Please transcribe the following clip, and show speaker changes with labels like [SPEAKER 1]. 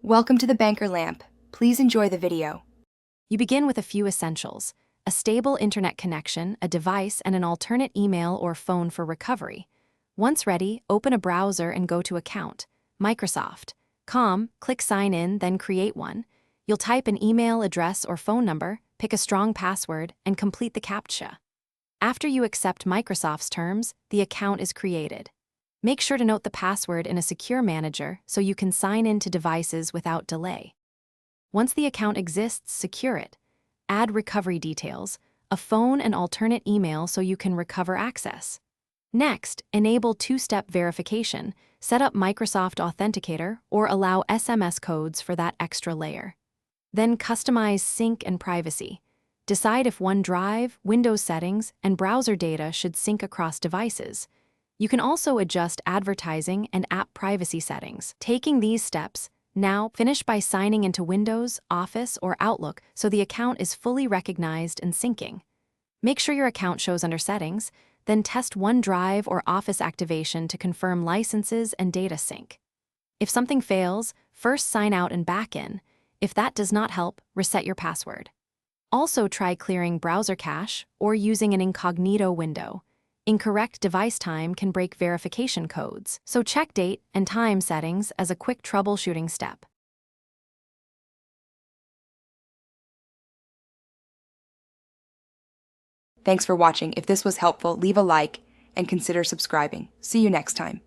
[SPEAKER 1] Welcome to the Banker Lamp. Please enjoy the video.
[SPEAKER 2] You begin with a few essentials: a stable internet connection, a device, and an alternate email or phone for recovery. Once ready, open a browser and go to Account, Microsoft.com, click Sign In, then create one. You'll type an email address or phone number, pick a strong password, and complete the CAPTCHA. After you accept Microsoft's terms, the account is created. Make sure to note the password in a secure manager so you can sign in to devices without delay. Once the account exists, secure it. Add recovery details, a phone and alternate email so you can recover access. Next, enable two-step verification, set up Microsoft Authenticator, or allow SMS codes for that extra layer. Then customize sync and privacy. Decide if OneDrive, Windows settings, and browser data should sync across devices. You can also adjust advertising and app privacy settings. Taking these steps, now finish by signing into Windows, Office, or Outlook so the account is fully recognized and syncing. Make sure your account shows under Settings, then test OneDrive or Office activation to confirm licenses and data sync. If something fails, first sign out and back in. If that does not help, reset your password. Also try clearing browser cache or using an incognito window. Incorrect device time can break verification codes, so check date and time settings as a quick troubleshooting step.
[SPEAKER 1] Thanks for watching. If this was helpful, leave a like and consider subscribing. See you next time.